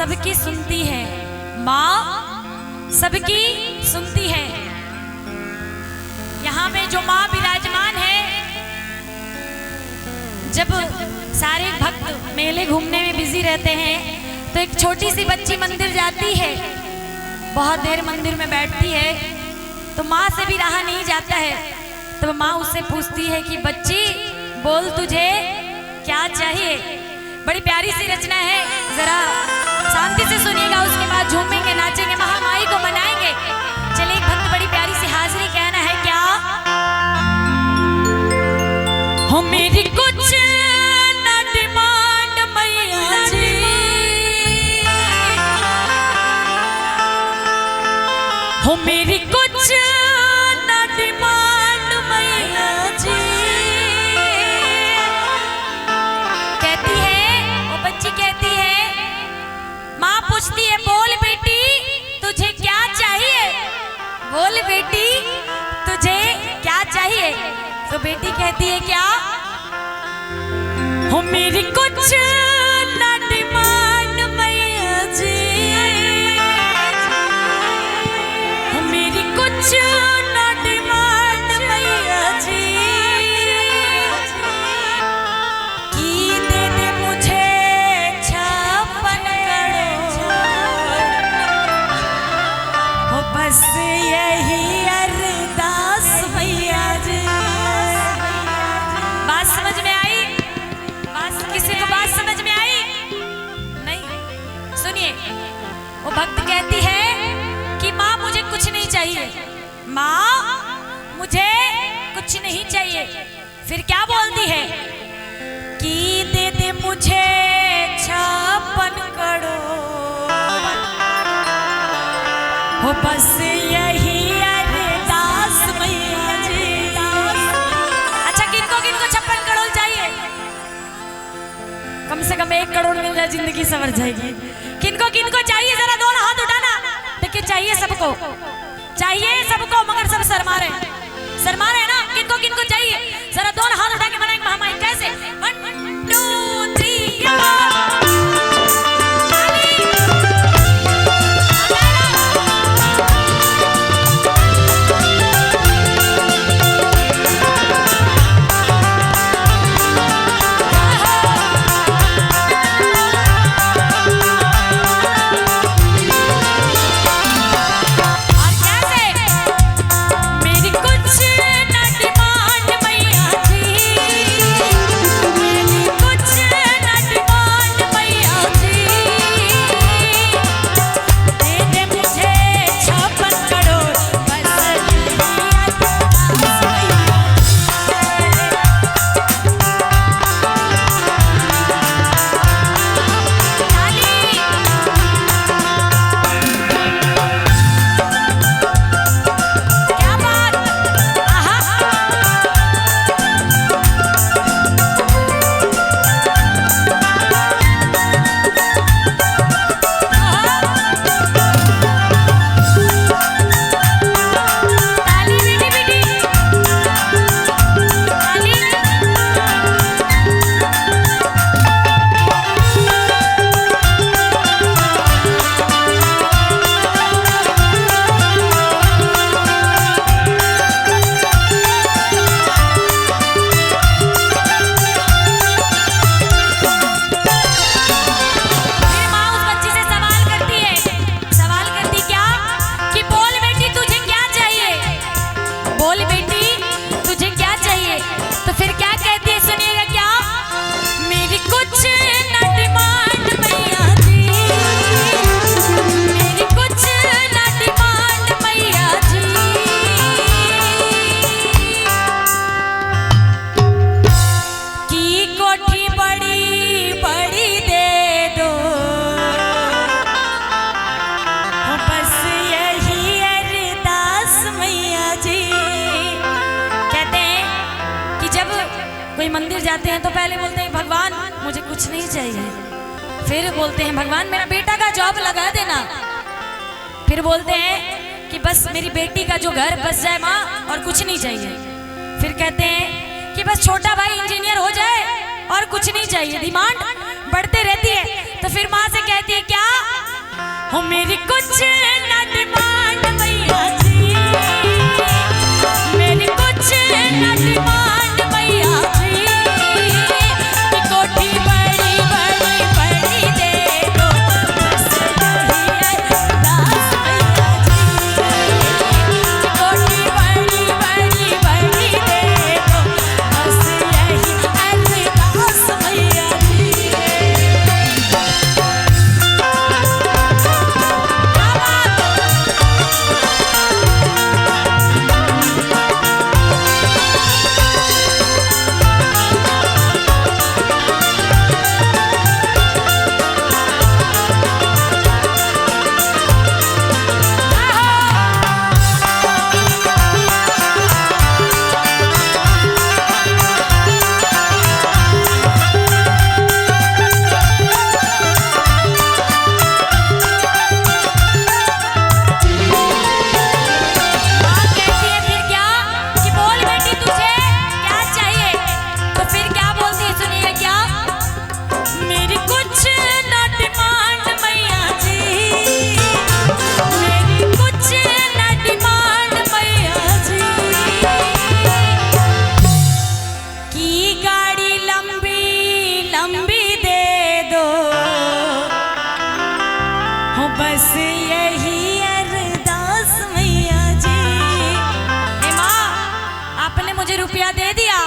सबकी सुनती है, माँ सबकी सुनती है। यहाँ में जो माँ विराजमान है, जब सारे भक्त मेले घूमने में बिजी रहते हैं तो एक छोटी सी बच्ची मंदिर जाती है, बहुत देर मंदिर में बैठती है, तो माँ से भी रहा नहीं जाता है। तो माँ उससे पूछती है कि बच्ची बोल तुझे क्या चाहिए। बड़ी प्यारी सी रचना है, जरा शांति से सुनिएगा, उसके बाद झूमेंगे, नाचेंगे, महामाई को मनाएंगे। चलिए एक भक्त बड़ी प्यारी सी हाजिरी कहना है क्या। हो मेरी कुछ ना डिमांड मैया जी, हो मेरी कुछ ना डिमांड मैया जी। कहती है, वो बच्ची कहती है, माँ पूछती है बोल बेटी तुझे क्या चाहिए, बोल बेटी तुझे क्या चाहिए। तो बेटी कहती है क्या, हो मेरी कुछ ना डिमांड मैया जी, हो मेरी कुछ ना डिमांड मैया जी, की दे दे मुझे 56 करोड़, हो बस यही अरदास मैया जी। बात समझ में आई? बात किसी को बात समझ में आई? नहीं? सुनिए, वो भक्त कहती है कि माँ मुझे कुछ नहीं चाहिए, माँ मुझे कुछ नहीं चाहिए। फिर क्या बोलती है कि दे दे मुझे 56 करोड़, हो बस यही अरदास मैया जी। अच्छा किनको किनको 56 करोड़ चाहिए? कम से कम 1 करोड़ मिल जाए जिंदगी संवर जाएगी। किनको किनको चाहिए जरा दोनों हाथ उठाना। देखिए चाहिए सबको, चाहिए सबको, मगर सब शर्मा रहे ना। किनको किनको चाहिए जरा दोनों हाथ उठा के बनाएंगे महामाई। कैसे? 1 2 3 कोई मंदिर जाते हैं तो पहले बोलते हैं भगवान मुझे कुछ नहीं चाहिए, फिर बोलते हैं भगवान मेरा बेटा का जॉब लगा देना, फिर बोलते हैं कि बस मेरी बेटी का जो घर बस जाए माँ और कुछ नहीं चाहिए, फिर कहते हैं कि बस छोटा भाई इंजीनियर हो जाए और कुछ नहीं चाहिए। डिमांड बढ़ते रहती है तो फिर माँ से कहती है क्या हो मेरी कुछ न डिमांड मैया जी, मेरी कुछ न डिमांड मैया जी, कि कोठी बड़ी बड़ी बड़ी दे दो बस यही अरदास मैया जी, कि कोठी बड़ी बड़ी बड़ी दे दो बस यही अरदास मैया जी। बस यही अरदास मैया जी। ए माँ, आपने मुझे रुपया दे दिया,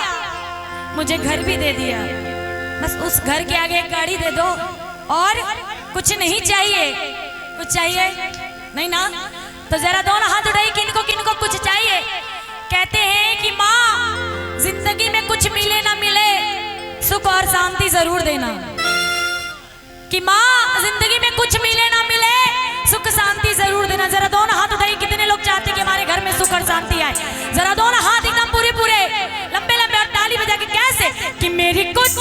मुझे घर भी दे दिया, बस उस घर के आगे एक गाड़ी दे दो और कुछ नहीं चाहिए। कुछ चाहिए नहीं ना? तो जरा दोनों हाथ उठाइए, किनको किनको कुछ चाहिए। कहते हैं कि माँ, जिंदगी में कुछ मिले ना मिले, सुख और शांति जरूर देना। कि माँ, जिंदगी में कुछ मिले ना मिले, सुख शांति जरूर देना। जरा दोनों हाथ उठाइए, कितने लोग चाहते हैं कि हमारे घर में सुख और शांति आए। जरा दोनों हाथ एकदम पूरे पूरे लंबे लंबे और ताली बजा के कैसे कि मेरी कुछ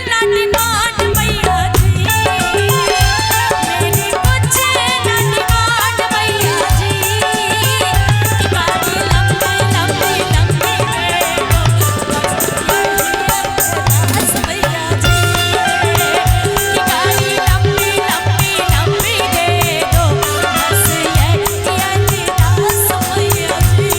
ना डिमांड मैया जी, मेरी कुछ ना डिमांड मैया जी, कि गाड़ी लंबी लंबी लंबी दे दो बस मैया जी, कि गाड़ी लंबी लंबी लंबी दे दो बस यही अरदास मैया जी।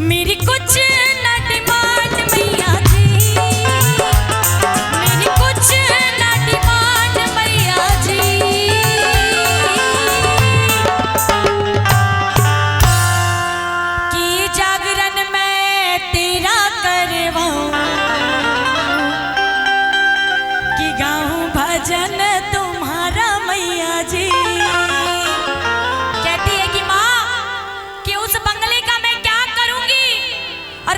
मेरी कुछ न डिमांड मैया जी, मेरी कुछ न डिमांड मैया जी, कि जागरण मैं तेरा करवाऊं, कि गाऊं भजन तुम्हारा मैया जी। कहती है कि माँ, कि उस बंगले का मैं क्या करूंगी और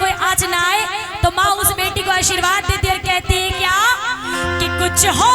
कोई आज ना आए तो माँ उस बेटी को आशीर्वाद देती है और कहती है क्या कि कुछ हो